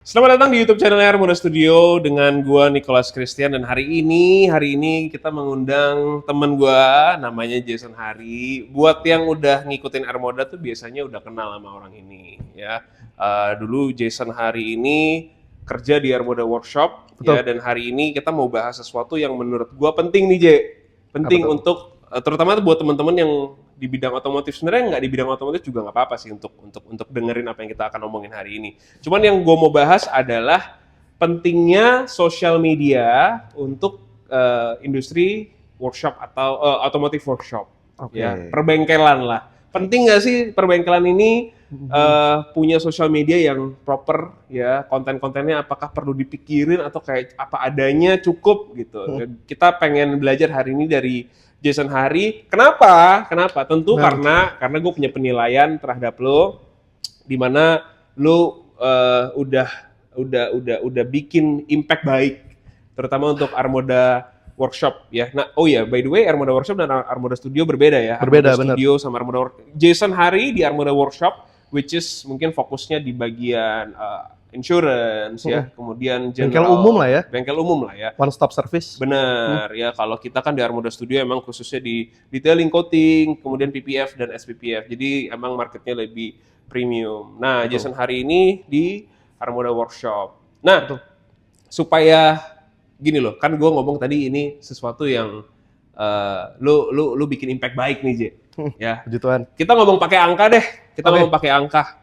Selamat datang di YouTube channel Armoda Studio dengan gua Nicholas Christian dan hari ini kita mengundang temen gua namanya Jason Hari. Buat yang udah ngikutin Armoda tuh biasanya udah kenal sama orang ini ya. Dulu Jason Hari ini kerja di Armoda Workshop. Betul. Ya, dan hari ini kita mau bahas sesuatu yang menurut gua penting nih, penting untuk terutama buat teman-teman yang di bidang otomotif. Sebenarnya nggak di bidang otomotif juga nggak apa-apa sih untuk dengerin apa yang kita akan omongin hari ini. Cuman yang gue mau bahas adalah pentingnya sosial media untuk industri workshop atau otomotif workshop. Oke. Ya, perbengkelan lah. Penting nggak sih perbengkelan ini punya sosial media yang proper, ya, konten-kontennya apakah perlu dipikirin atau kayak apa adanya cukup gitu. Kita pengen belajar hari ini dari Jason Hari. Kenapa? Tentu karena gue punya penilaian terhadap lo, di mana lo udah bikin impact baik, terutama untuk Armoda Workshop ya. Nah, oh ya, by the way, Armoda Workshop dan Armoda Studio berbeda ya. Berbeda, Armoda Studio sama Armoda Jason Hari di Armoda Workshop, which is mungkin fokusnya di bagian insurance ya, kemudian Bengkel umum lah ya. One stop service. Benar ya, kalau kita kan di Armoda Studio emang khususnya di detailing, coating, kemudian PPF dan SPPF. Jadi emang marketnya lebih premium. Nah, Jason Hari ini di Armoda Workshop. Nah, supaya gini loh, kan gue ngomong tadi ini sesuatu yang lu bikin impact baik nih, ya. Puji Tuhan. Kita ngomong pakai angka deh. Ngomong pakai angka.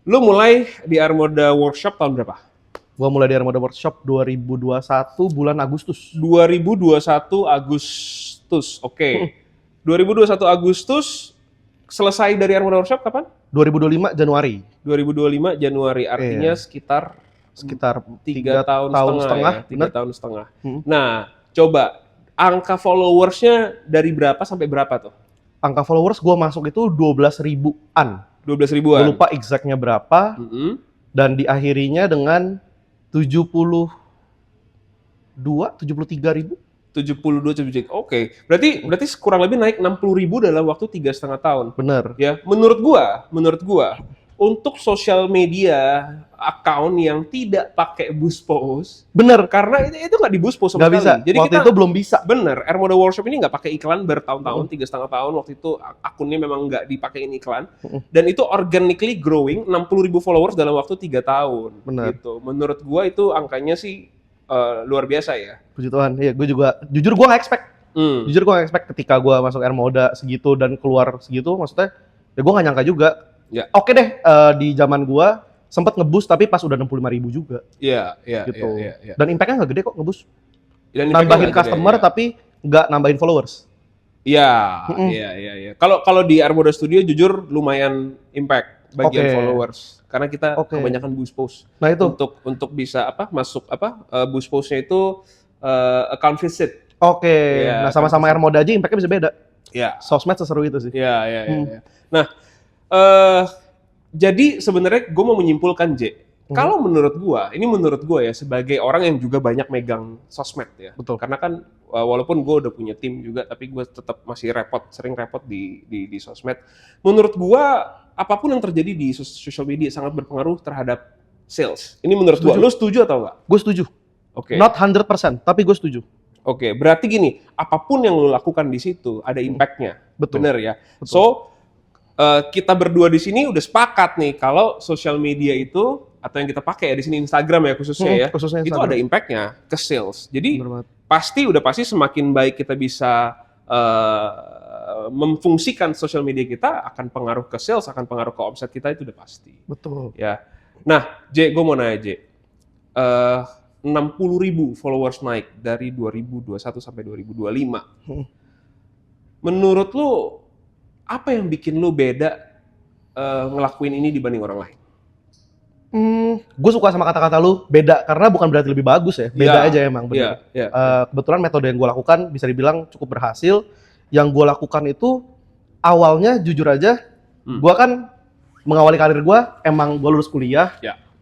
Lu mulai di Armoda Workshop tahun berapa? Gua mulai di Armoda Workshop 2021 bulan Agustus. 2021 Agustus, oke. 2021 Agustus, selesai dari Armoda Workshop kapan? 2025 Januari. 2025 Januari, artinya sekitar 3 tahun setengah. Ya, 3 tahun setengah. Nah, coba angka followersnya dari berapa sampai berapa tuh? Angka followers gua masuk itu 12 ribuan. 12 ribuan. Gue lupa exactnya berapa. Dan diakhirinya dengan 72, 73 ribu. 72. Oke. Berarti kurang lebih naik 60 ribu dalam waktu 3,5 tahun. Bener. Ya, menurut gua, untuk sosial media account yang tidak pakai boost post, bener, karena itu nggak di boost post sama sekali. Bisa. Jadi waktu itu belum bisa. Bener, Armoda Workshop ini nggak pakai iklan bertahun-tahun, 3,5 tahun. Waktu itu akunnya memang nggak dipakein iklan, dan itu organically growing 60 ribu followers dalam waktu 3 tahun. Bener. Gitu. Menurut gua itu angkanya sih luar biasa ya. Puji Tuhan. Iya, gue juga jujur gue nggak expect. Jujur gue nggak expect ketika gue masuk Armoda segitu dan keluar segitu, maksudnya ya gue nggak nyangka juga. Ya. Oke deh, di zaman gue sempet nge-boost tapi pas udah 65 ribu juga. Iya. Gitu. Dan impact-nya nggak gede kok nge-boost. Nambahin customer tapi nggak nambahin followers. Iya. Kalau di Armoda Studio jujur lumayan impact bagian followers. Karena kita kebanyakan boost post. Nah itu untuk bisa masuk boost postnya itu account visit. Nah sama-sama Armoda aja impact-nya bisa beda. Iya. Sosmed seseru itu sih. Iya. Nah, jadi sebenarnya gue mau menyimpulkan, kalau menurut gue ya sebagai orang yang juga banyak megang sosmed ya. Betul. Karena kan walaupun gue udah punya tim juga, tapi gue tetap masih sering repot di sosmed. Menurut gue apapun yang terjadi di social media sangat berpengaruh terhadap sales. Ini menurut gue. Lu setuju atau enggak? Gue setuju. Oke. Not 100%, tapi gue setuju. Oke, berarti gini, apapun yang lu lakukan di situ ada impact-nya. Betul. Bener ya. Betul. So, kita berdua di sini udah sepakat nih kalau social media itu atau yang kita pakai ya di sini Instagram ya khususnya itu ada impact-nya ke sales. Jadi pasti semakin baik kita bisa memfungsikan social media kita, akan pengaruh ke sales, akan pengaruh ke omset kita, itu udah pasti. Betul. Ya. Nah, gue mau nanya 60 ribu followers naik dari 2021 sampai 2025. Menurut lu apa yang bikin lu beda ngelakuin ini dibanding orang lain? Gue suka sama kata-kata lu beda, karena bukan berarti lebih bagus ya, beda aja emang bener. Kebetulan metode yang gue lakukan bisa dibilang cukup berhasil. Yang gue lakukan itu awalnya jujur aja, gue kan mengawali karir gue, emang gue lulus kuliah,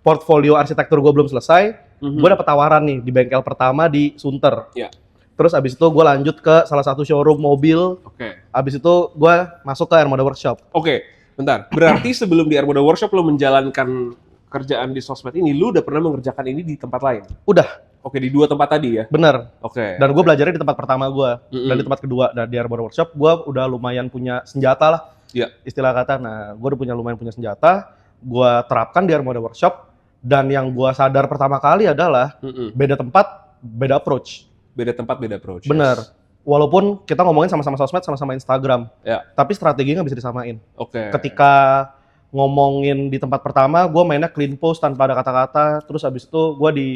portfolio arsitektur gue belum selesai, gue dapet tawaran nih di bengkel pertama di Sunter. Terus abis itu gue lanjut ke salah satu showroom mobil. Abis itu gue masuk ke Armoda Workshop. Bentar. Berarti sebelum di Armoda Workshop lo menjalankan kerjaan di sosmed ini, lu udah pernah mengerjakan ini di tempat lain? Udah. Oke, di 2 tempat tadi ya? Bener. Oke. Dan gue belajarnya di tempat pertama gue, dan di tempat kedua, dan di Armor Workshop, gue udah lumayan punya senjata lah, istilah kata. Nah, gue udah lumayan punya senjata, gue terapkan di Armor Workshop, dan yang gue sadar pertama kali adalah beda tempat, beda approach. Beda tempat, beda approach. Bener. Yes. Walaupun kita ngomongin sama-sama sosmed, sama-sama Instagram, tapi strategi nggak bisa disamain. Ketika ngomongin di tempat pertama, gue mainnya clean post tanpa ada kata-kata, terus abis itu gue di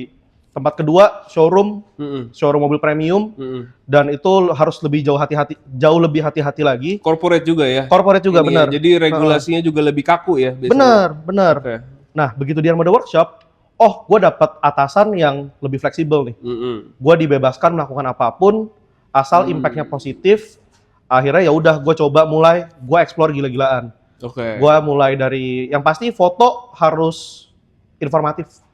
tempat kedua showroom mobil premium, dan itu harus lebih jauh lebih hati-hati lagi. Corporate juga ya? Corporate juga, benar. Ya, jadi regulasinya juga lebih kaku ya? Benar. Okay. Nah, begitu di Armada Workshop, gue dapat atasan yang lebih fleksibel nih. Gue dibebaskan melakukan apapun, asal impact-nya positif. Akhirnya ya udah, gue coba mulai, gue explore gila-gilaan. Gue mulai dari, yang pasti foto harus informatif.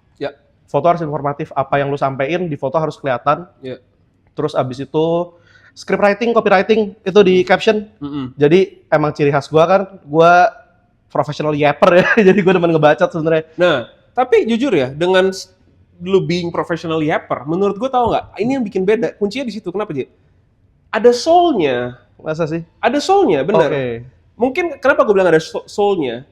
Foto harus informatif, apa yang lu sampein di foto harus kelihatan. Terus abis itu script writing, copywriting itu di caption. Jadi emang ciri khas gue kan, gue professional yapper ya, jadi gue demen ngebacot sebenarnya. Nah, tapi jujur ya, dengan lu being professional yapper, menurut gue tau nggak, ini yang bikin beda, kuncinya di situ. Kenapa, Ji? Ada soul-nya. Masa sih? Ada soul-nya, bener. Mungkin kenapa gue bilang ada soul-nya?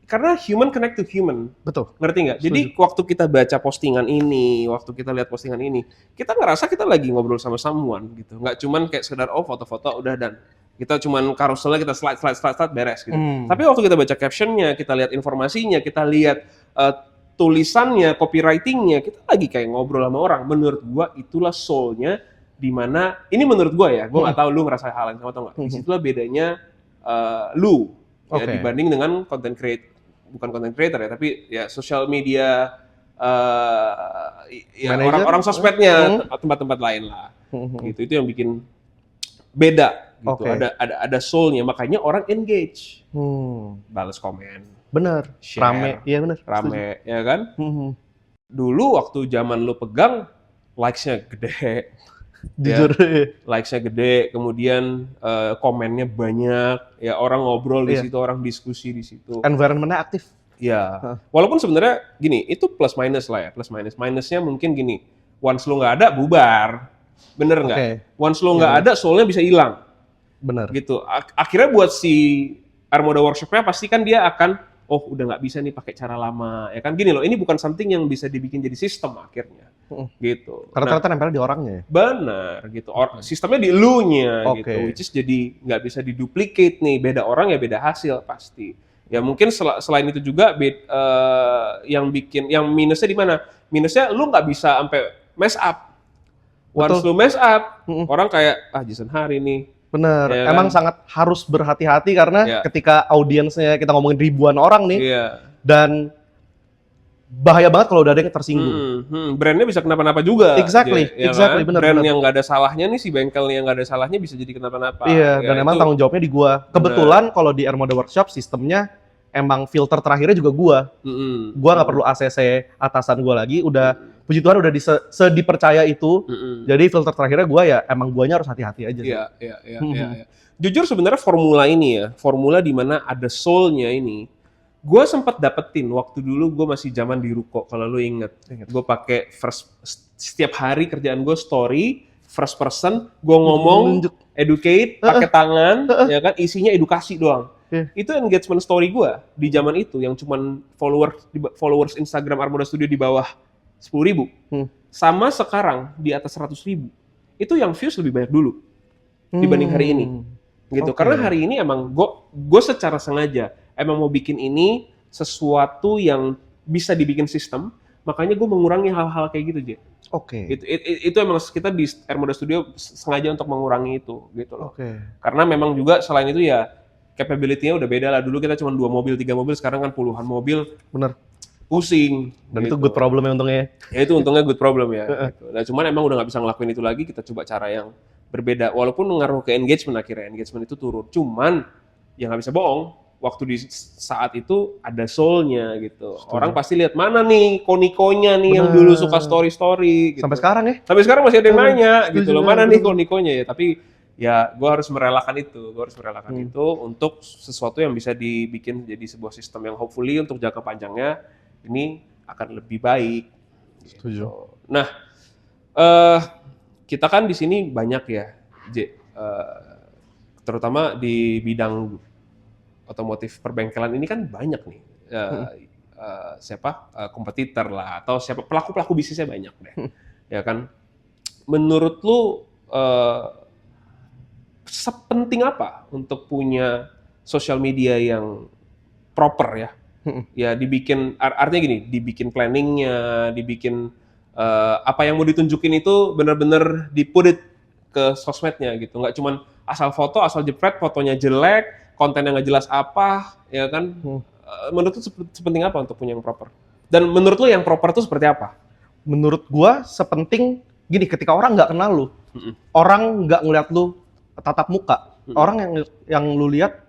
Karena human connect to human. Betul. Ngerti nggak? Jadi waktu kita baca postingan ini, waktu kita lihat postingan ini, kita ngerasa kita lagi ngobrol sama someone gitu. Nggak cuman kayak sekedar foto-foto udah dan kita cuman karuselnya kita slide beres gitu. Tapi waktu kita baca captionnya, kita lihat informasinya, kita lihat tulisannya, copywritingnya, kita lagi kayak ngobrol sama orang. Menurut gua itulah soul-nya, dimana ini menurut gua ya, gua nggak tahu lu ngerasa hal yang sama atau nggak. Disitulah bedanya lu ya, dibanding dengan bukan content creator ya, tapi ya social media ya orang sosmednya, tempat-tempat lain lah. Gitu, itu yang bikin beda gitu. Ada soul-nya, makanya orang engage. Balas komen. Bener. Share, rame, iya bener. Rame, ya kan? Dulu waktu zaman lu pegang, likes-nya gede. Jujur. Ya, likes-nya gede, kemudian komennya banyak, ya orang ngobrol di situ, orang diskusi di situ. Environment-nya aktif. Ya, walaupun sebenarnya gini, itu plus minus lah ya, plus minus. Minusnya mungkin gini, once lu nggak ada, bubar. Bener nggak? Once lu nggak ada, soalnya bisa hilang. Bener. Gitu. Akhirnya buat si Armada Workshop-nya pasti kan dia akan, udah nggak bisa nih pakai cara lama. Ya kan gini loh, ini bukan something yang bisa dibikin jadi sistem akhirnya. Gitu. Karena ternyata nempel di orangnya ya? Benar, gitu. Sistemnya di elunya gitu. Which is jadi nggak bisa diduplicate nih. Beda orang ya beda hasil pasti. Ya mungkin selain itu juga yang minusnya di mana? Minusnya lu nggak bisa sampai mess up. Once lu mess up, orang kayak Jason Hari nih. Bener, ya emang kan? Sangat harus berhati-hati karena ketika audiensnya kita ngomongin ribuan orang nih, dan bahaya banget kalau udah ada yang tersinggung. Brandnya bisa kenapa-napa juga. Exactly, kan? Bener. Brand yang nggak ada salahnya nih, si bengkel yang nggak ada salahnya bisa jadi kenapa-napa. Iya, dan emang tanggung jawabnya di gua. Kebetulan kalau di Armada Workshop sistemnya emang filter terakhirnya juga gua. Gua nggak perlu ACC atasan gua lagi, puji Tuhan udah dipercaya itu. Jadi filter terakhirnya gua ya emang guanya harus hati-hati aja. Iya. Jujur sebenarnya formula ini ya, formula di mana ada soul-nya ini. Gue sempat dapetin waktu dulu gue masih zaman di Ruko, kalau lu inget. Gue pakai setiap hari kerjaan gue story first person, gue ngomong educate pakai tangan, ya kan isinya edukasi doang. Itu engagement story gue di zaman itu yang cuman followers Instagram Armada Studio di bawah 10.000, sama sekarang di atas 100.000. Itu yang views lebih banyak dulu dibanding hari ini, gitu. Karena hari ini emang gue secara sengaja emang mau bikin ini sesuatu yang bisa dibikin sistem, makanya gue mengurangi hal-hal kayak gitu, J. Itu emang kita di Armada Studio sengaja untuk mengurangi itu, gitu loh. Karena memang juga selain itu ya capability-nya udah beda lah. Dulu kita cuma 2 mobil, 3 mobil, sekarang kan puluhan mobil. Bener. Pusing. Dan gitu. Itu good problem ya untungnya. Ya itu untungnya good problem ya. Gitu. Nah cuman emang udah nggak bisa ngelakuin itu lagi, kita coba cara yang berbeda. Walaupun ngaruh ke engagement akhirnya, engagement itu turun. Cuman ya nggak bisa bohong, waktu di saat itu ada soul-nya gitu. Orang pasti lihat mana nih konikonya nih yang dulu suka story-story gitu. Sampai sekarang ya? Sampai sekarang masih ada yang nanya gitu loh, mana nih konikonya ya. Tapi ya gue harus merelakan itu. Itu untuk sesuatu yang bisa dibikin jadi sebuah sistem yang hopefully untuk jangka panjangnya ini akan lebih baik. Setuju. Nah, kita kan di sini banyak ya, terutama di bidang otomotif perbengkelan ini kan banyak nih. Kompetitor lah atau siapa pelaku bisnisnya banyak deh. Ya kan? Menurut lu sepenting apa untuk punya sosial media yang proper ya? Ya dibikin artinya gini, dibikin planningnya, dibikin apa yang mau ditunjukin itu benar-benar di-put it ke sosmednya gitu. Nggak cuman asal foto, asal jepret, fotonya jelek, kontennya nggak jelas apa, ya kan? Menurut lu sepenting apa untuk punya yang proper? Dan menurut lu yang proper itu seperti apa? Menurut gua sepenting gini, ketika orang nggak kenal lu, orang nggak ngeliat lu tatap muka, orang yang lu lihat,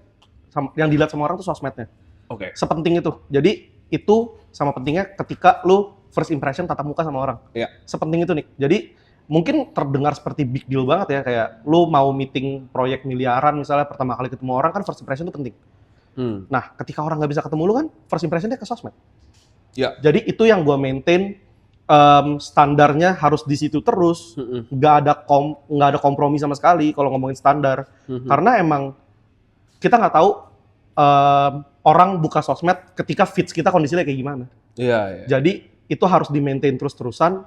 yang dilihat sama orang tuh sosmednya. Oke. Sepenting itu. Jadi itu sama pentingnya ketika lu first impression tatap muka sama orang. Iya. Sepenting itu nih. Jadi mungkin terdengar seperti big deal banget ya, kayak lu mau meeting proyek miliaran misalnya, pertama kali ketemu orang kan first impression itu penting. Nah, ketika orang nggak bisa ketemu lu kan, first impression-nya ke sosmed. Ya. Jadi itu yang gue maintain, standarnya harus di situ terus, nggak ada kompromi sama sekali kalau ngomongin standar. Karena emang kita nggak tahu orang buka sosmed ketika feeds kita kondisinya kayak gimana. Iya. Jadi itu harus di maintain terus-terusan.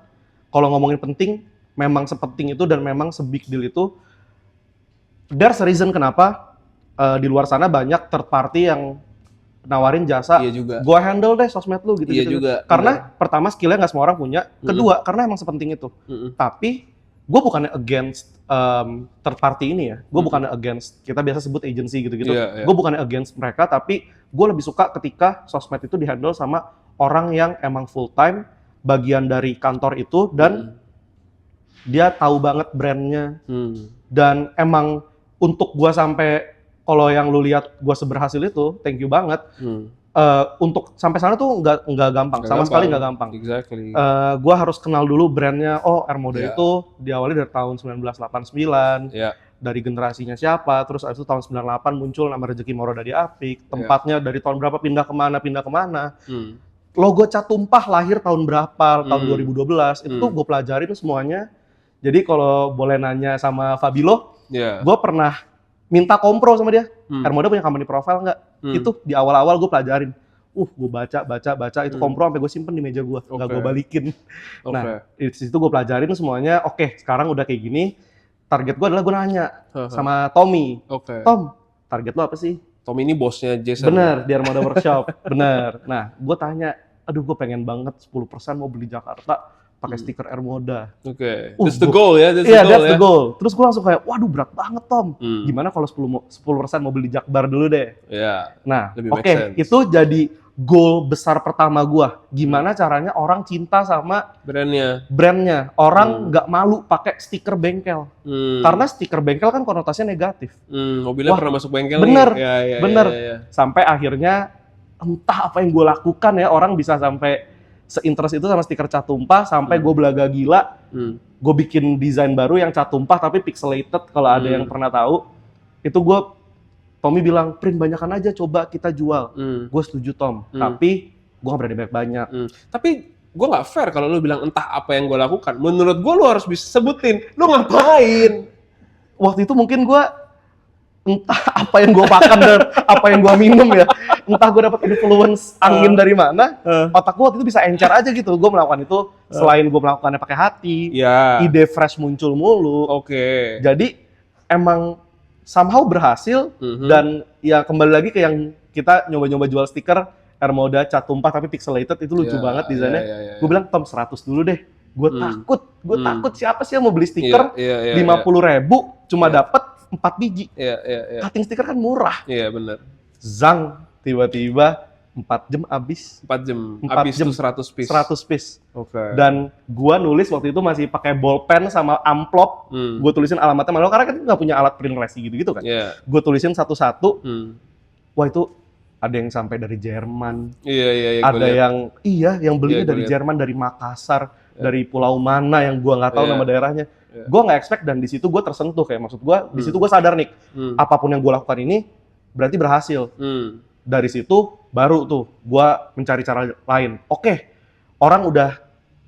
Kalau ngomongin penting, memang sepenting itu dan memang se-big deal itu. There's a reason kenapa di luar sana banyak third party yang nawarin jasa, gua handle deh sosmed lu gitu. Iya juga. Karena pertama skillnya nggak semua orang punya, kedua karena emang sepenting itu. Tapi gua bukannya against third party ini ya, gua bukannya against, kita biasa sebut agency gitu-gitu. Gua bukannya against mereka, tapi gua lebih suka ketika sosmed itu dihandle sama orang yang emang full time bagian dari kantor itu dan dia tahu banget brandnya. Dan emang untuk gua sampai, kalau yang lu lihat gua seberhasil itu, thank you banget. Untuk sampai sana tuh nggak gampang, sama sekali nggak gampang. Exactly. Gua harus kenal dulu brandnya. Oh, Airmoda itu diawali dari tahun 1989. Dari generasinya siapa, terus abis itu tahun 98 muncul nama Rezeki Moroda di Apik. Tempatnya dari tahun berapa pindah kemana. Logo Cat Tumpah lahir tahun berapa, tahun 2012. Itu tuh gue pelajarin semuanya. Jadi kalau boleh nanya sama Fabilo, gue pernah minta kompro sama dia. Airmoda punya company profile nggak? Itu di awal-awal gue pelajarin. Gue baca itu kompro sampai gue simpen di meja gue, nggak gue balikin. Nah, di situ gue pelajarin semuanya. Oke, sekarang udah kayak gini. Target gue adalah gue nanya sama Tommy. Tom, target lo apa sih? Tommy ini bosnya Jason. Bener, di Airmoda Workshop. Bener. Nah, gue tanya, aduh gue pengen banget 10% mau beli Jakarta pakai stiker Airmoda. That's the goal ya. That's the goal. Terus gue langsung kayak, waduh berat banget Tom. Gimana kalau 10% mau beli Jakbar dulu deh. Nah, oke, itu jadi goal besar pertama gue. Gimana caranya orang cinta sama brandnya. Orang nggak malu pakai stiker bengkel. Karena stiker bengkel kan konotasinya negatif. Mobilnya pernah masuk bengkel bener, nih. Bener. Sampai akhirnya entah apa yang gue lakukan ya, orang bisa sampai se-interest itu sama stiker Cat Tumpah, sampai gue belaga gila. Gue bikin desain baru yang Cat Tumpah tapi pixelated, kalau ada yang pernah tahu. Itu Tommy bilang, print banyakan aja, coba kita jual. Gue setuju Tom, tapi gue gak berani banyak-banyak. Tapi gue gak fair kalau lu bilang entah apa yang gue lakukan. Menurut gue lu harus bisa sebutin, lu ngapain? Waktu itu mungkin gue entah apa yang gue makan dan apa yang gue minum ya. Entah gue dapat influence angin dari mana, otak gue waktu itu bisa encer aja gitu. Gue melakukan itu, selain gue melakukannya pakai hati, ide fresh muncul mulu. Jadi emang somehow berhasil, dan ya kembali lagi ke yang kita nyoba-nyoba jual stiker Airmoda Cat Tumpah tapi pixelated, itu lucu banget desainnya. Gue bilang, Tom 100 dulu deh. Gue takut siapa sih yang mau beli stiker 50.000 cuma dapat 4 biji. Cutting stiker kan murah. Bener. Zang, tiba-tiba 4 jam habis. 4 jam tuh 100 piece. 100 piece. Dan gua nulis waktu itu masih pakai bolpen sama amplop. Gua tulisin alamatnya malu karena kan nggak punya alat print resi gitu-gitu kan. Gua tulisin satu-satu. Wah, itu ada yang sampai dari Jerman. Ada yang belinya dari Jerman, dari Makassar, dari pulau mana yang gua nggak tahu nama daerahnya. Gua nggak expect, dan di situ gua tersentuh, kayak maksud gua di situ gua sadar nih, apapun yang gua lakukan ini berarti berhasil. Dari situ baru tuh gua mencari cara lain. Oke, orang udah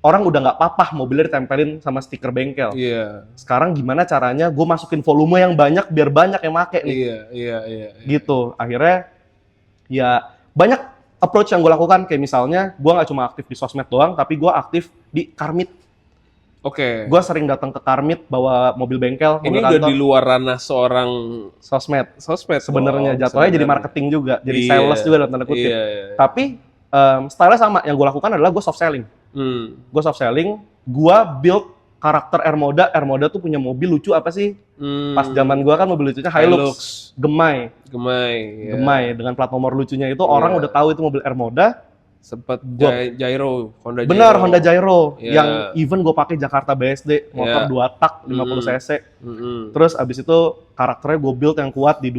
nggak apa-apa mobilnya ditempelin sama stiker bengkel. Iya. Sekarang gimana caranya gue masukin volume yang banyak biar banyak yang make nih. Iya. Gitu. Akhirnya ya banyak approach yang gue lakukan, kayak misalnya gue nggak cuma aktif di sosmed doang, tapi gue aktif di Karmit. Oke. Gue sering datang ke Karmit bawa mobil bengkel, Ini mobil udah kantor, di luar ranah seorang sosmed. sosmed. Sebenarnya Oh, jatuhnya jadi sebenarnya. marketing juga, jadi Iya. sales juga dalam tanda kutip. Iya. Tapi style-nya sama, yang gue lakukan adalah gue soft selling. Gue soft selling, gue build karakter Airmoda. Airmoda tuh punya mobil lucu apa sih? Pas zaman gue kan mobil lucunya Hilux, Gemai, ya. Gemai dengan plat nomor lucunya itu orang Iya. udah tahu itu mobil Airmoda. Sempat Gua- Gyro, Honda Gyro. Benar, Honda Gyro Iya. yang even gue pakai Jakarta BSD, motor Iya. 2 tak 50 cc. Mm-mm. Terus abis itu karakternya gue build yang kuat di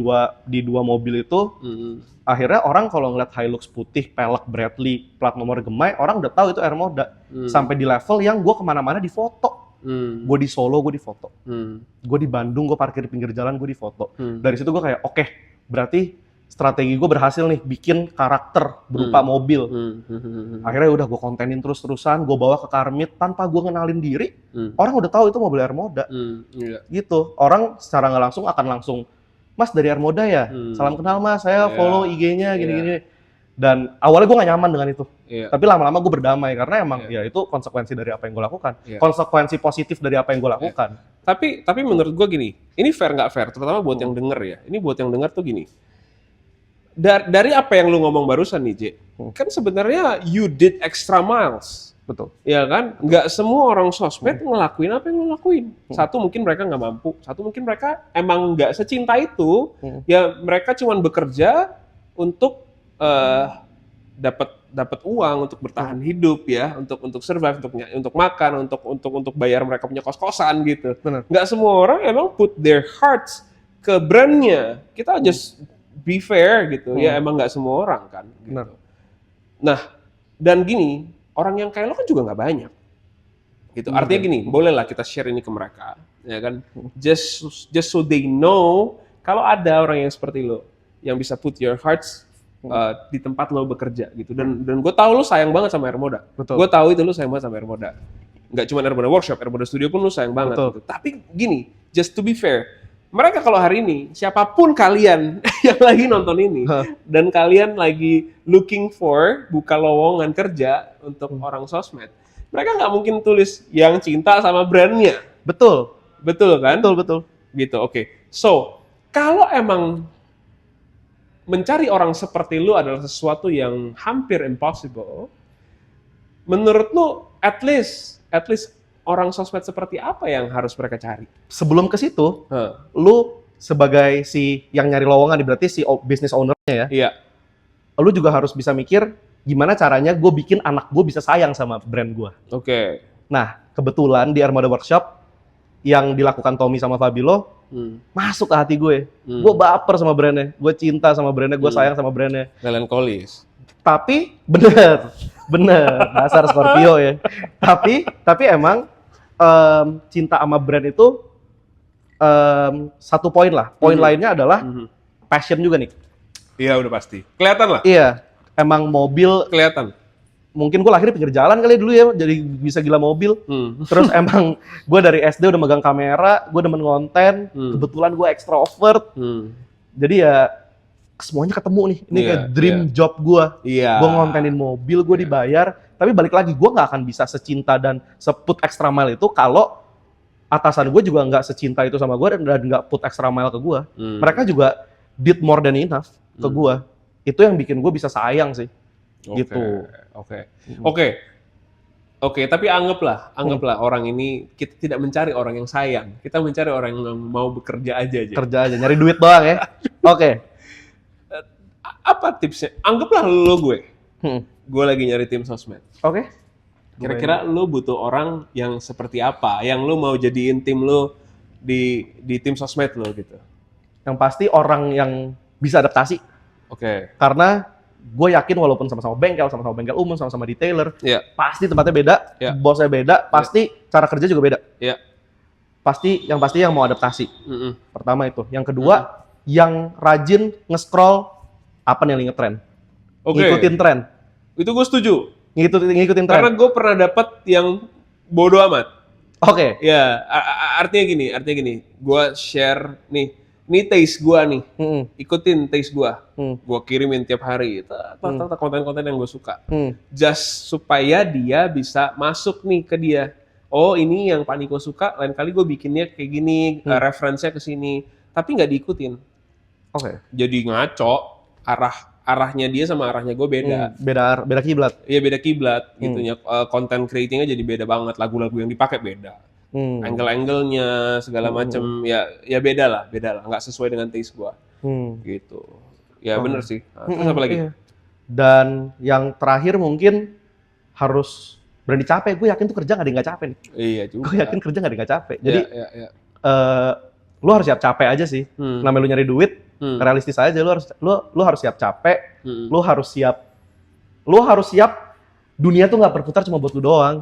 dua mobil itu. Mm-mm. Akhirnya orang kalau ngeliat Hilux putih, pelek Bradley, plat nomor Gemai, orang udah tahu itu Airmoda. Sampai di level yang gue kemana-mana difoto. Gue di Solo, gue difoto. Gue di Bandung, gue parkir di pinggir jalan, gue difoto. Dari situ gue kayak, oke, berarti strategi gue berhasil nih, bikin karakter berupa mobil. Akhirnya udah gue kontenin terus-terusan, gue bawa ke Karmit tanpa gue ngenalin diri. Orang udah tahu itu mobil Airmoda. Iya. Gitu. Orang secara nggak langsung akan langsung, Mas dari Airmoda ya? Salam kenal Mas, saya follow IG-nya gini-gini. Dan awalnya gue gak nyaman dengan itu. Iya. Tapi lama-lama gue berdamai karena emang ya itu konsekuensi dari apa yang gue lakukan. Iya. Konsekuensi positif dari apa yang gue lakukan. Tapi menurut gue gini, ini fair nggak fair, terutama buat yang denger ya. Ini buat yang denger tuh gini. Dari apa yang lu ngomong barusan nih, J, kan sebenarnya you did extra miles. Betul. Ya kan? Nggak semua orang sosmed ngelakuin apa yang lu lakuin. Satu, mungkin mereka nggak mampu. Satu, mungkin mereka emang nggak secinta itu. Ya mereka cuma bekerja untuk dapat uang, untuk bertahan hidup ya, untuk survive, untuk makan, untuk bayar mereka punya kos-kosan gitu. Benar. Nggak semua orang emang put their hearts ke brandnya. Kita just be fair gitu. Ya emang nggak semua orang kan. Gitu. Benar. Nah, dan gini, orang yang kayak lo kan juga nggak banyak. Gitu. Artinya gini, bolehlah kita share ini ke mereka, ya kan? Just so they know kalau ada orang yang seperti lo yang bisa put your hearts di tempat lo bekerja gitu. Dan gue tahu lo sayang banget sama Airmoda. Betul. Gue tahu itu lo sayang banget sama Airmoda. Nggak cuma Airmoda Workshop, Airmoda Studio pun lo sayang banget. Betul. Gitu. Tapi gini, just to be fair, mereka kalau hari ini, siapapun kalian yang lagi nonton ini, dan kalian lagi looking for, buka lowongan kerja untuk orang sosmed, mereka nggak mungkin tulis yang cinta sama brandnya. Betul. Betul kan? Betul. Gitu, oke. So, kalau emang mencari orang seperti lu adalah sesuatu yang hampir impossible, menurut lu at least orang sosmed seperti apa yang harus mereka cari? Sebelum ke situ, lu sebagai si yang nyari lowongan, berarti si business owner-nya ya, Iya. lu juga harus bisa mikir gimana caranya gue bikin anak gue bisa sayang sama brand gue. Oke. Nah, kebetulan di Airmoda Workshop yang dilakukan Tommy sama Fabilo masuk ke hati gue. Gue baper sama brandnya, gue cinta sama brandnya, gue sayang sama brandnya. Melankolis. Tapi bener dasar Scorpio ya. Tapi emang cinta sama brand itu satu poin lah. Poin lainnya adalah passion juga nih. Iya, udah pasti. Kelihatan lah. Iya, emang mobil. Kelihatan. Mungkin gue lahir di pinggir jalan kali dulu ya, jadi bisa gila mobil. Terus emang gue dari SD udah megang kamera, gue demen konten, kebetulan gue extrovert. Jadi ya semuanya ketemu nih. Ini kayak dream job gue. Iya. Gue ngontenin mobil, gue dibayar. Tapi balik lagi, gue nggak akan bisa secinta dan seput extra mile itu kalau atasan gue juga nggak secinta itu sama gue dan nggak put extra mile ke gue. Mereka juga did more than enough ke gue. Itu yang bikin gue bisa sayang sih. Gitu. Oke, tapi anggaplah orang ini, kita tidak mencari orang yang sayang, kita mencari orang yang mau bekerja aja. Kerja aja, nyari duit doang ya. Oke. Apa tipsnya? Anggaplah lo gue lagi nyari tim sosmed. Oke. Kira-kira lo butuh orang yang seperti apa, yang lo mau jadiin tim lo di tim sosmed lo gitu. Yang pasti orang yang bisa adaptasi. Oke. Karena gue yakin walaupun sama-sama bengkel umum, sama-sama detailer, pasti tempatnya beda, bosnya beda, pasti cara kerja juga beda. Yang pasti yang mau adaptasi. Pertama itu. Yang kedua, yang rajin nge-scroll apa nih yang ngetren. Oke. Ngikutin tren. Itu gue setuju. Ngikutin tren. Karena gue pernah dapet yang bodoh amat. Oke. Ya, artinya gini. Gue share nih, ini taste gue nih. Ikutin taste gue. Gue kirimin tiap hari. Konten-konten yang gue suka. Just supaya dia bisa masuk nih ke dia. Oh, ini yang Pak Niko suka. Lain kali gue bikinnya kayak gini, referensinya ke sini. Tapi nggak diikutin. Oke. Jadi ngaco. Arahnya dia sama arahnya gue beda. Beda kiblat. Iya, beda kiblat gitu ya. Konten creatingnya jadi beda banget. Lagu-lagu yang dipakai beda. Angle-angle-nya segala macem ya beda lah, nggak sesuai dengan taste gua. Gitu. Ya bener sih. Terus apa lagi? Iya. Dan yang terakhir mungkin harus berani capek. Gue yakin tuh kerja nggak ada yang nggak capek nih. Iya juga. Gue yakin kerja nggak ada yang nggak capek. Jadi ya. lu harus siap capek aja sih. Namanya lu nyari duit, realistis aja. Lu harus siap capek. Lu harus siap dunia tuh nggak berputar cuma buat lu doang,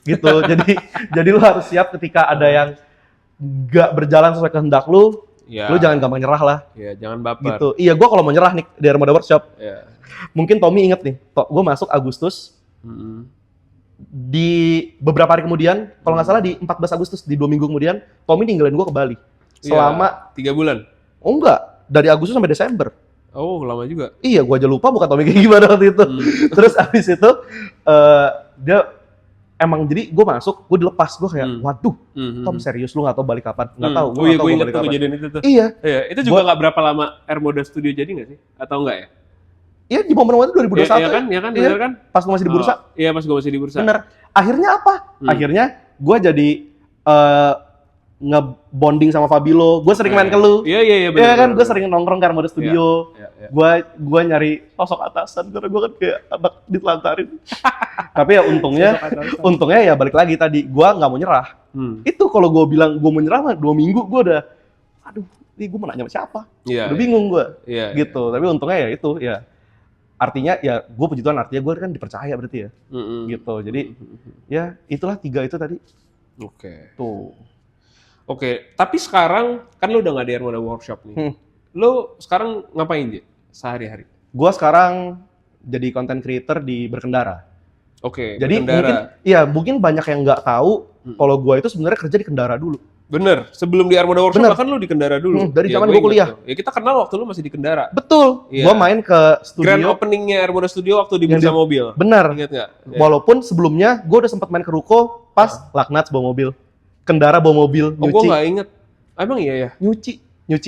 gitu. Jadi lu harus siap ketika ada yang nggak berjalan sesuai kehendak lu, lu jangan gampang nyerah lah. Iya, jangan baper. Gitu. Iya, gue kalau mau nyerah nih di Armada Workshop, mungkin Tommy inget nih, gue masuk Agustus, di beberapa hari kemudian, kalau nggak salah di 14 Agustus, di 2 minggu kemudian, Tommy ninggalin gue ke Bali. Selama 3 bulan? Oh enggak, dari Agustus sampai Desember. Oh, lama juga. Iya, gua aja lupa bukan Tommy kayak gimana waktu itu. Terus abis itu dia emang jadi gue masuk, gue dilepas, gue kayak waduh, Tom serius lu nggak tahu balik kapan? Nggak tahu. Oh iya, gue ingat tuh kejadian itu tuh. Iya. Itu juga nggak berapa lama Armada Studio jadi nggak sih? Atau enggak ya? Iya, di momen-momen itu 2021. Iya kan, bener kan? Pas gue masih di bursa. Iya, pas gue masih di bursa. Bener. Akhirnya apa? Akhirnya gue jadi nge-bonding sama Fabilo, gue sering main ke lu. Iya benar. Iya kan, gue sering nongkrong ke Armada Studio. Gue nyari sosok atasan karena gue kan kayak anak ditelantarin. Tapi ya untungnya ya balik lagi tadi, gue nggak mau nyerah. Itu kalau gue bilang gue mau nyerah mah 2 minggu gue udah, aduh, ini gue mau nanya sama siapa? Udah bingung gue. Gitu. Tapi untungnya ya itu ya. Artinya ya gue puji Tuhan, artinya gue kan dipercaya berarti ya. Gitu. Jadi ya itulah 3 itu tadi. Oke. Tuh. Oke, tapi sekarang kan lu udah nggak di Armada Workshop nih. Lu sekarang ngapain, Ji? Sehari-hari? Gua sekarang jadi content creator di berkendara. Oke, jadi berkendara. mungkin banyak yang nggak tahu kalau gua itu sebenarnya kerja di kendara dulu. Bener, sebelum di Armada Workshop bahkan lu di kendara dulu. Dari zaman gua kuliah. Ya kita kenal waktu lu masih di kendara. Betul. Gua main ke studio. Grand openingnya Armada Studio waktu di Bursa Mobil. Bener. Ingat nggak? Walaupun sebelumnya gua udah sempat main ke ruko pas Laknats bawa mobil. Kendara bawa mobil, nyuci. Oh, gue nggak inget. Emang iya ya? Nyuci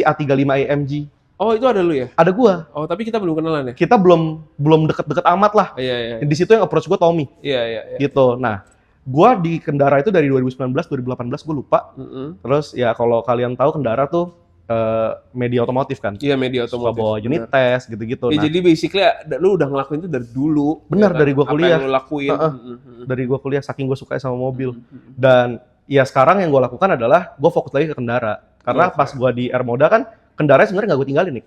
A35 AMG. Oh, itu ada lu ya? Ada gua. Oh, tapi kita belum kenalan ya? Kita belum deket-deket amat lah. Iya. Di situ yang approach gua Tommy. Iya. Gitu. Nah, gua di kendara itu dari 2019, 2018 gua lupa. Terus ya kalau kalian tahu kendara tuh media otomotif kan? Iya, media otomotif. Bawa unit test gitu-gitu. Ya, jadi basically lu udah ngelakuin itu dari dulu. Bener, dari gua kuliah. Apa yang lu lakuin. Dari gua kuliah, saking gua suka sama mobil. Dan ya sekarang yang gue lakukan adalah gue fokus lagi ke kendara. Karena pas gue di Armada kan, kendaranya sebenarnya nggak gue tinggalin nih.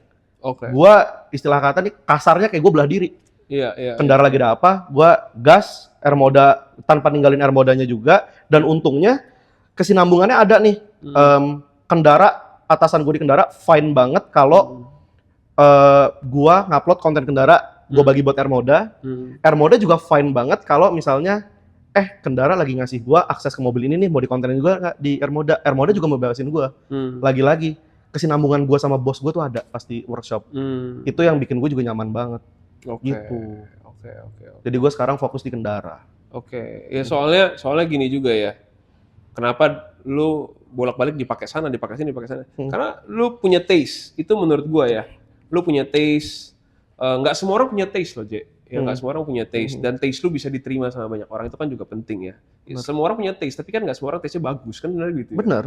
Gue istilah kata nih, kasarnya kayak gue belah diri. Iya. Kendara lagi ada apa, gue gas Armada tanpa ninggalin Armadanya juga. Dan untungnya kesinambungannya ada nih. Kendara, atasan gue di kendara fine banget kalau gue ngupload konten kendara, gue bagi buat Armada. Armada juga fine banget kalau misalnya kendara lagi ngasih gua akses ke mobil ini nih, mau dikontenin juga nggak di Armada. Armada juga mau bebasin gua. Lagi-lagi kesinambungan gua sama bos gua tuh ada pas di workshop. Itu yang bikin gua juga nyaman banget. Gitu. Oke. Jadi gua sekarang fokus di kendara. Oke. Ya soalnya gini juga ya. Kenapa lu bolak-balik dipakai sana, dipakai sini, dipakai sana? Karena lu punya taste. Itu menurut gua ya. Lu punya taste. Nggak semua orang punya taste loh, J. Ya nggak semua orang punya taste, dan taste lu bisa diterima sama banyak orang, itu kan juga penting ya. Semua orang punya taste, tapi kan nggak semua orang taste-nya bagus, kan benar gitu ya? Benar.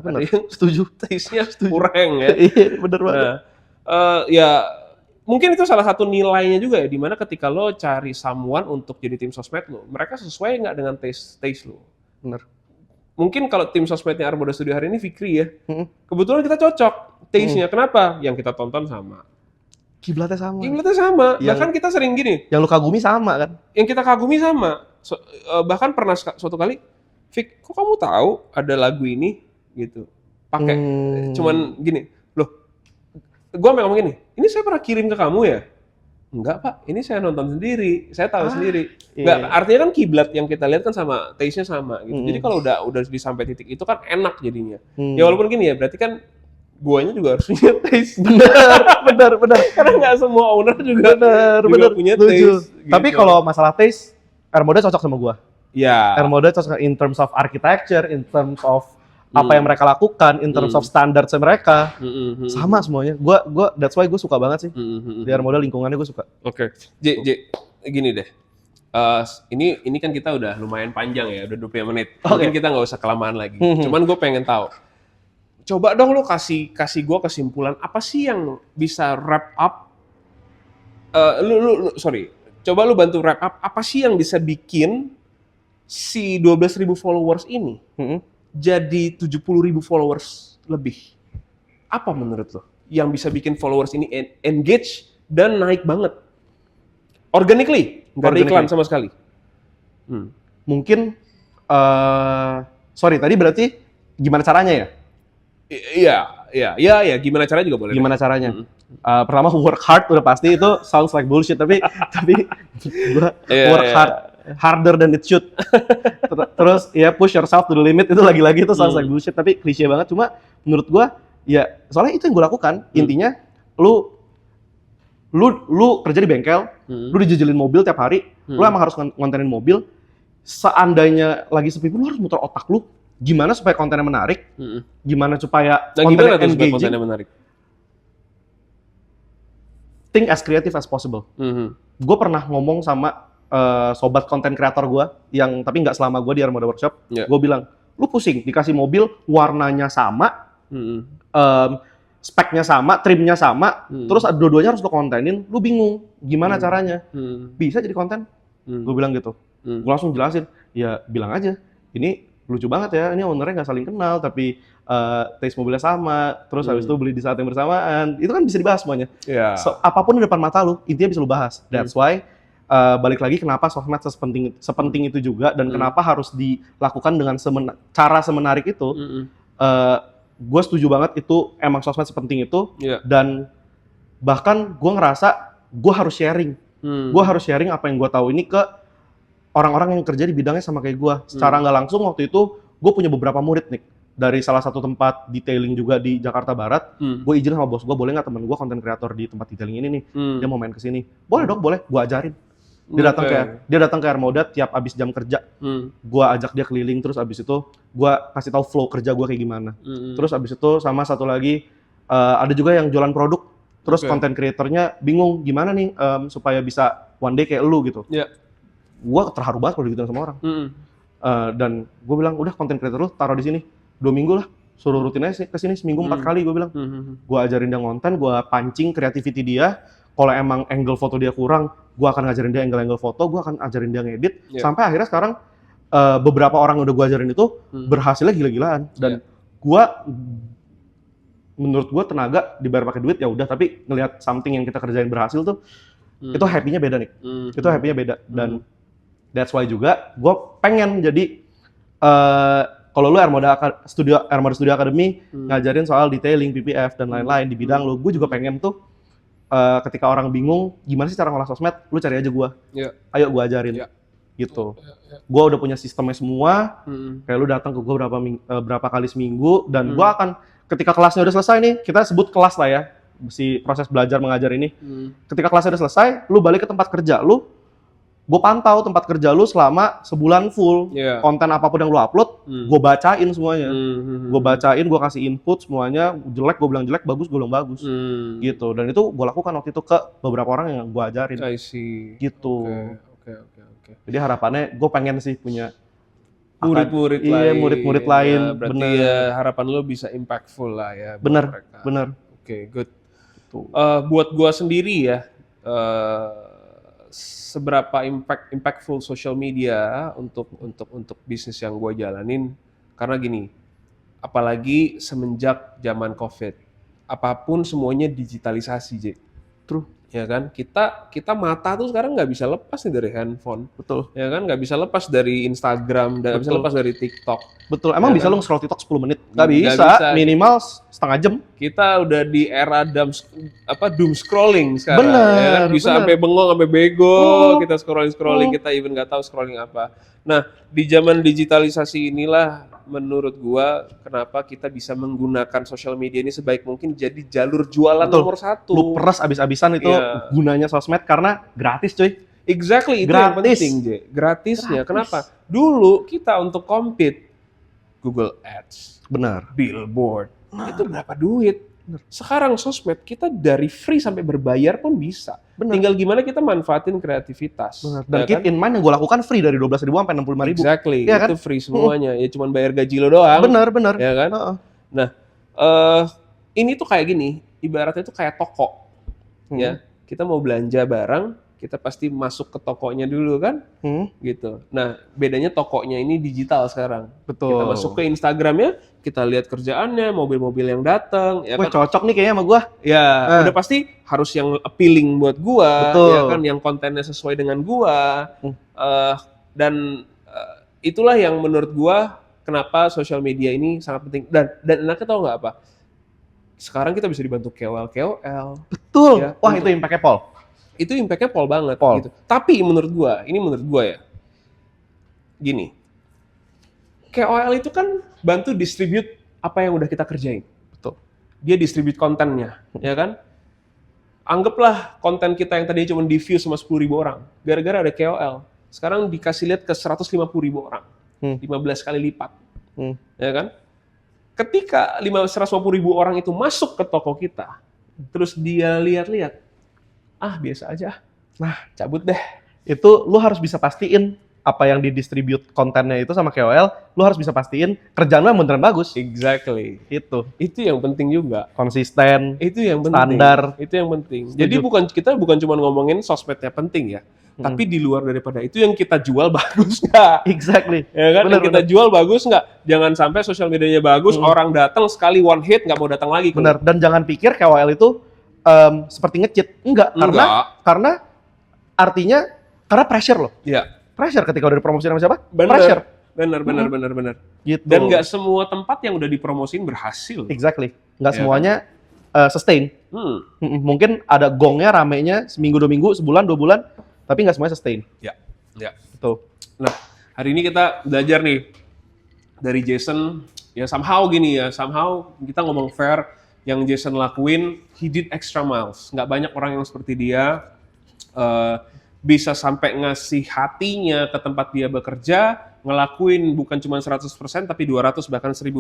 Setuju. Taste-nya kurang ya. Iya, benar banget. Nah, ya mungkin itu salah satu nilainya juga ya, dimana ketika lo cari someone untuk jadi tim sosmed lo, mereka sesuai nggak dengan taste lo. Benar. Mungkin kalau tim sosmednya Armada Studio hari ini Fikri ya, kebetulan kita cocok taste-nya. Kenapa? Yang kita tonton sama. Kiblatnya sama. Bahkan kita sering gini. Yang lu kagumi sama kan? Yang kita kagumi sama. Bahkan pernah suatu kali, Fik, kok kamu tahu ada lagu ini gitu? Pakai cuman gini. Loh, gua ngomong gini. Ini saya pernah kirim ke kamu ya? Enggak Pak, ini saya nonton sendiri, saya tahu sendiri. Iya. Enggak, artinya kan kiblat yang kita lihat kan sama, taste-nya sama gitu. Jadi Mm-mm. kalau udah sampai titik itu kan enak jadinya. Hmm. Ya walaupun gini ya, berarti kan guanya juga harus punya taste. benar. Karena nggak semua owner juga Bener, punya setuju. taste. Gitu. Tapi kalau masalah taste, Armada cocok sama gua. ya, Armada cocok in terms of architecture, in terms of apa yang mereka lakukan, in terms of standards mereka, sama semuanya. Gua that's why gue suka banget sih. Di Armada lingkungannya gue suka. Oke. Gini deh. Ini kan kita udah lumayan panjang ya, udah 25 menit. Mungkin kita nggak usah kelamaan lagi. Cuman gue pengen tahu. Coba dong lo kasih gue kesimpulan apa sih yang bisa wrap up. Coba lu bantu wrap up apa sih yang bisa bikin si 12.000 followers ini jadi 70.000 followers lebih. Apa menurut lo yang bisa bikin followers ini engage dan naik banget? Organically, nggak ada iklan sama sekali. Mungkin, sorry tadi berarti gimana caranya ya? Iya, gimana caranya juga boleh. Gimana caranya? Pertama work hard udah pasti, itu sounds like bullshit, tapi gua work hard, harder than it should. Terus ya push yourself to the limit, itu lagi-lagi itu sounds like bullshit, tapi klise banget. Cuma menurut gua ya soalnya itu yang gua lakukan. Intinya lu kerja di bengkel, lu dijejelin mobil tiap hari, lu emang harus ngontenin mobil. Seandainya lagi sepi pun lu harus muter otak lu. Gimana supaya kontennya menarik? Gimana supaya kontennya engaging? Kontennya menarik? Think as creative as possible. Gue pernah ngomong sama sobat konten kreator gue, yang tapi nggak selama gue di Armada Workshop. Gue bilang, lu pusing dikasih mobil warnanya sama, speknya sama, trimnya sama, terus dua-duanya harus lo kontenin, lu bingung gimana caranya? Bisa jadi konten? Gue bilang gitu. Gue langsung jelasin, ya bilang aja, ini lucu banget ya, ini ownernya nggak saling kenal, tapi taste mobilnya sama, terus habis itu beli di saat yang bersamaan, itu kan bisa dibahas semuanya. So, apapun di depan mata lu, intinya bisa lu bahas. That's why, balik lagi kenapa sosmed sepenting itu juga, dan kenapa harus dilakukan dengan cara semenarik itu. Gue setuju banget itu emang sosmed sepenting itu, dan bahkan gue ngerasa gue harus sharing. Gue harus sharing apa yang gue tahu ini ke orang-orang yang kerja di bidangnya sama kayak gue. Secara nggak langsung waktu itu gue punya beberapa murid nih dari salah satu tempat detailing juga di Jakarta Barat. Gue izin sama bos gue, boleh nggak temen gue konten kreator di tempat detailing ini nih, dia mau main kesini. Boleh dong, boleh. Gue ajarin. Dia datang ke Armada tiap abis jam kerja. Gue ajak dia keliling, terus abis itu gue kasih tahu flow kerja gue kayak gimana. Terus abis itu sama satu lagi ada juga yang jualan produk. Terus konten kreatornya bingung gimana nih supaya bisa one day kayak lu gitu. Gue terharu banget kalau digituin sama orang. Dan gue bilang, udah konten kreator lu taruh di sini 2 minggu lah, suruh rutin aja kesini seminggu 4 kali. Gue bilang, gue ajarin dia ngonten, gue pancing creativity dia. Kalau emang angle foto dia kurang, gue akan ngajarin dia angle foto, gue akan ajarin dia ngedit. Sampai akhirnya sekarang beberapa orang yang udah gue ajarin itu berhasilnya gila-gilaan. Dan gue, menurut gue tenaga dibayar pakai duit ya udah, tapi ngelihat something yang kita kerjain berhasil tuh, itu happy-nya beda nih. Itu happy-nya beda. Dan that's why juga gue pengen jadi kalau lu Armada Studio Academy ngajarin soal detailing, PPF dan lain-lain di bidang lu, gue juga pengen tuh ketika orang bingung gimana sih cara ngolah sosmed, lu cari aja gue. Ayo gue ajarin. Gitu. Gue udah punya sistemnya semua. Kayak lu datang ke gue berapa kali seminggu, dan gue akan ketika kelasnya udah selesai nih, kita sebut kelas lah ya, si proses belajar mengajar ini. Ketika kelasnya udah selesai, lu balik ke tempat kerja lu. Gue pantau tempat kerja lu selama sebulan full. Konten apapun yang lu upload, gue bacain semuanya. Gue bacain, gue kasih input semuanya. Jelek, gue bilang jelek, bagus, gue bilang bagus. Gitu. Dan itu gue lakukan waktu itu ke beberapa orang yang gue ajarin. I see. Gitu. Oke. Jadi harapannya, gue pengen sih punya murid-murid lain. Iya, murid-murid lain. Ya, berarti ya harapan lo bisa impactful lah ya. Bener. Oke, good. Buat gue sendiri ya, seberapa impactful social media untuk bisnis yang gue jalanin, karena gini, apalagi semenjak zaman COVID, apapun semuanya digitalisasi, J. ya kan? Kita mata tuh sekarang nggak bisa lepas nih dari handphone, Betul. ya kan? Nggak bisa lepas dari Instagram, nggak bisa Betul. lepas dari TikTok. Betul. Emang Ya bisa kan? lu scroll TikTok 10 menit? Nggak Nggak bisa. bisa. Minimal setengah jam. Kita udah di era doom scrolling sekarang, Bener, ya kan? Bisa bener. sampai bengong, sampai bego, kita scrolling, Oh. kita even nggak tahu scrolling apa. Nah, di zaman digitalisasi inilah menurut gua kenapa kita bisa menggunakan sosial media ini sebaik mungkin jadi jalur jualan Betul. nomor satu. Lu peras abis-abisan itu Iya. gunanya sosmed karena gratis cuy. Exactly, itu yang Gratis. penting, J. Gratisnya. Gratis. Kenapa? Dulu kita untuk compete Google Ads, Benar. billboard, itu berapa duit? Sekarang sosmed kita dari free sampai berbayar pun bisa. Benar. Tinggal gimana kita manfaatin kreativitas. Benar. Dan ya keep in mind yang gue lakukan free dari 12.000 sampai 65.000. Exactly, Iya kan? itu free semuanya. Ya cuman bayar gaji lo doang. Benar, benar. Ya kan? Heeh. Nah, ini tuh kayak gini, ibaratnya tuh kayak toko. Ya, kita mau belanja barang, kita pasti masuk ke tokonya dulu kan, gitu. Nah, bedanya tokonya ini digital sekarang. Betul. Kita masuk ke Instagramnya, kita lihat kerjaannya, mobil-mobil yang datang, ya Wah, kan? cocok nih kayaknya sama gua. Ya, udah pasti harus yang appealing buat gua, Betul. ya kan, yang kontennya sesuai dengan gua. Dan itulah yang menurut gua kenapa sosial media ini sangat penting. Dan enaknya tau nggak apa? Sekarang kita bisa dibantu KOL. Betul. Ya, Wah, itu impact-nya Pol. Itu impact-nya pol banget Pol. gitu. Tapi menurut gua ya, gini, KOL itu kan bantu distribute apa yang udah kita kerjain. Betul. Dia distribute kontennya, ya kan? Anggaplah konten kita yang tadinya cuma di-view sama 10.000 orang, gara-gara ada KOL. Sekarang dikasih lihat ke 150.000 orang, 15 kali lipat, ya kan? Ketika 150.000 orang itu masuk ke toko kita, terus dia lihat-lihat, biasa aja. Nah, cabut deh. Itu lu harus bisa pastiin apa yang didistribute kontennya itu sama KOL, lu harus bisa pastiin kerjaan lu yang beneran bagus. Exactly. Itu yang penting juga. konsisten. Itu yang penting. Standar. Itu yang penting. Setuju. Jadi kita bukan cuma ngomongin sosmednya penting ya, tapi di luar daripada itu yang kita jual bagus nggak? Exactly. Ya kan? Bener, Yang kita jual bagus nggak? Jangan sampai sosial medianya bagus, orang datang sekali one hit nggak mau datang lagi. Benar. Dan jangan pikir KOL itu seperti nge-cheat. Enggak. Karena artinya karena pressure loh. Iya. Pressure ketika udah dipromosiin sama siapa? Bener. Pressure. Bener. Gitu. Dan nggak semua tempat yang udah dipromosin berhasil. Exactly. Nggak Ya semuanya sustain. Mungkin ada gongnya, ramenya, seminggu, 2 minggu, sebulan, 2 bulan, tapi nggak semuanya sustain. Ya. Betul. Nah, hari ini kita belajar nih dari Jason, ya somehow kita ngomong fair, yang Jason lakuin, he did extra miles. Nggak banyak orang yang seperti dia bisa sampai ngasih hatinya ke tempat dia bekerja, ngelakuin bukan cuma 100% tapi 200 bahkan 1000%,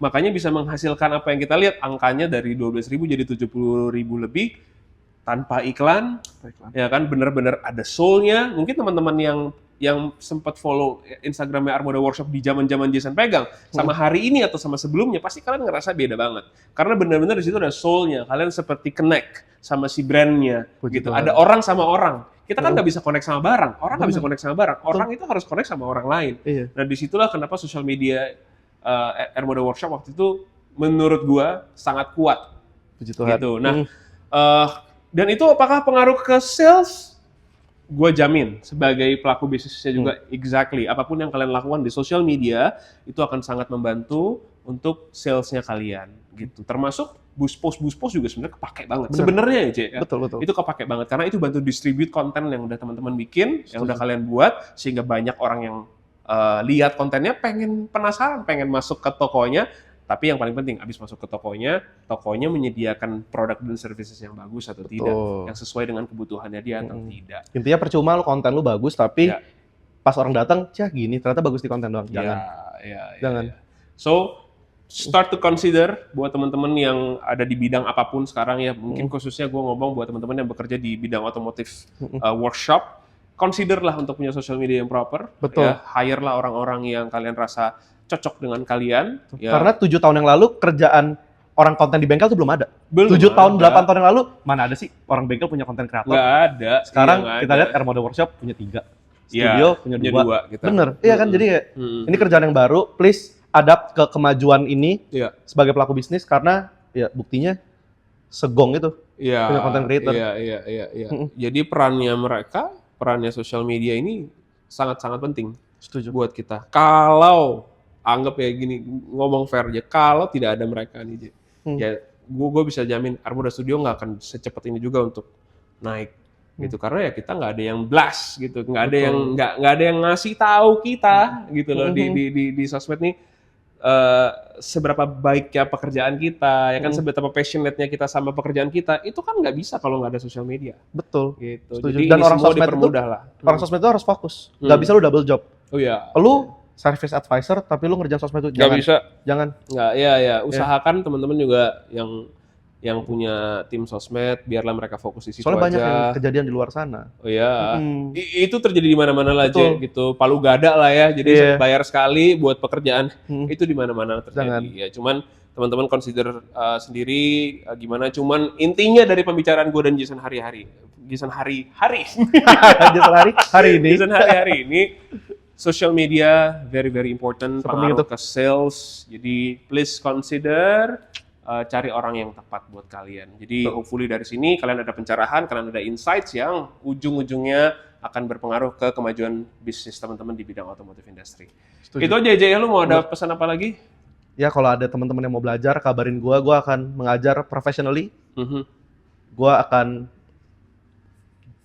makanya bisa menghasilkan apa yang kita lihat, angkanya dari 12.000 jadi 70.000 lebih tanpa iklan. Ya kan, bener-bener ada soul-nya. Mungkin teman-teman yang sempat follow Instagramnya Armada Workshop di zaman-zaman Jason pegang, sama hari ini atau sama sebelumnya, pasti kalian ngerasa beda banget. Karena benar-benar di situ ada soul-nya. Kalian seperti connect sama si brand-nya. Gitu. Ada orang sama orang. Kita kan nggak bisa connect sama barang. Orang nggak bisa connect sama barang. Orang itu harus connect sama orang lain. Iya. Nah, disitulah kenapa sosial media Armada Workshop waktu itu menurut gua sangat kuat. Puji Tuhan. Gitu. Nah, dan itu apakah pengaruh ke sales? Gue jamin sebagai pelaku bisnisnya juga exactly. Apapun yang kalian lakukan di sosial media itu akan sangat membantu untuk salesnya kalian gitu. Termasuk boost post juga sebenarnya kepake banget. Sebenarnya ya, Cek. Betul. Itu kepake banget karena itu bantu distribute konten yang udah teman-teman bikin, yang udah kalian buat, sehingga banyak orang yang lihat kontennya penasaran, pengen masuk ke tokonya. Tapi yang paling penting, abis masuk ke tokonya menyediakan produk dan services yang bagus atau tidak, yang sesuai dengan kebutuhannya dia atau tidak. Intinya percuma lu konten lu bagus, tapi pas orang datang, gini, ternyata bagus di konten doang. Jangan. Jangan. So, start to consider buat teman-teman yang ada di bidang apapun sekarang ya, mungkin khususnya gue ngomong buat teman-teman yang bekerja di bidang otomotif workshop, consider lah untuk punya social media yang proper. Betul. Ya, hire lah orang-orang yang kalian rasa cocok dengan kalian. Ya. Karena 7 tahun yang lalu kerjaan orang konten di bengkel tuh belum ada. 7 tahun, 8 tahun yang lalu, mana ada sih orang bengkel punya konten kreator? Nggak ada. Sekarang kita lihat Armada Workshop punya 3. Studio punya 2. Gitu. Bener, iya kan? Jadi kayak, ini kerjaan yang baru, please adapt ke kemajuan ini sebagai pelaku bisnis, karena ya buktinya segong itu. Iya, punya content creator. iya. Jadi perannya sosial media ini sangat-sangat penting Setuju. buat kita. Kalau anggap ya gini, ngomong fair aja, kalau tidak ada mereka nih, ya gue bisa jamin Armuda Studio nggak akan secepat ini juga untuk naik gitu, karena ya kita nggak ada yang blast gitu, nggak ada yang ngasih tahu kita gitu loh di sosmed nih. Seberapa baiknya pekerjaan kita, ya kan, seberapa passionate-nya kita sama pekerjaan kita, itu kan nggak bisa kalau nggak ada sosial media. Betul. Gitu. Setuju. Jadi Dan ini orang semua sosmed dipermudah lah. Orang sosmed itu harus fokus. Nggak bisa lu double job. Oh iya. Lu service advisor tapi lu ngerjain sosmed itu Nggak bisa. Jangan. Nggak, ya. Usahakan teman-teman juga yang punya tim sosmed, biarlah mereka fokus di situ Soalnya aja. banyak yang kejadian di luar sana. Oh iya. Itu terjadi di mana-mana lah, Betul. gitu. Palu gada lah ya. Jadi bayar sekali buat pekerjaan, itu di mana-mana terjadi. Jangan. Ya, cuman teman-teman consider sendiri gimana. Cuman intinya dari pembicaraan gue dan Jason hari-hari Jason hari ini, social media very important, pengaruh ke sales. Jadi please consider cari orang yang tepat buat kalian. Jadi hopefully dari sini kalian ada pencerahan, kalian ada insights yang ujung-ujungnya akan berpengaruh ke kemajuan bisnis teman-teman di bidang otomotif industry. Itu aja, Jay. Lu mau ada pesan apa lagi? Ya, kalau ada teman-teman yang mau belajar, kabarin gue akan mengajar professionally. Gue akan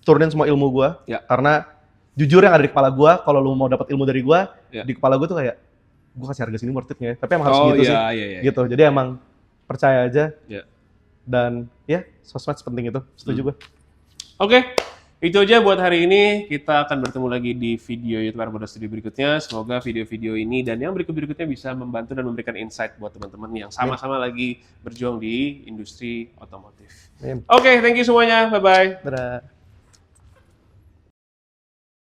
turunin semua ilmu gue, karena jujur yang ada di kepala gue, kalau lu mau dapat ilmu dari gue, di kepala gue tuh kayak, gue kasih harga sini worth it nggak ya? Tapi emang harus gitu sih. Gitu. Jadi emang percaya aja. Dan ya, sosmed sepenting itu. Setuju gue. Oke. Itu aja buat hari ini. Kita akan bertemu lagi di video YouTube Armuda Studio berikutnya. Semoga video-video ini dan yang berikut-berikutnya bisa membantu dan memberikan insight buat teman-teman yang sama-sama lagi berjuang di industri otomotif. Oke, thank you semuanya. Bye-bye. Dadah.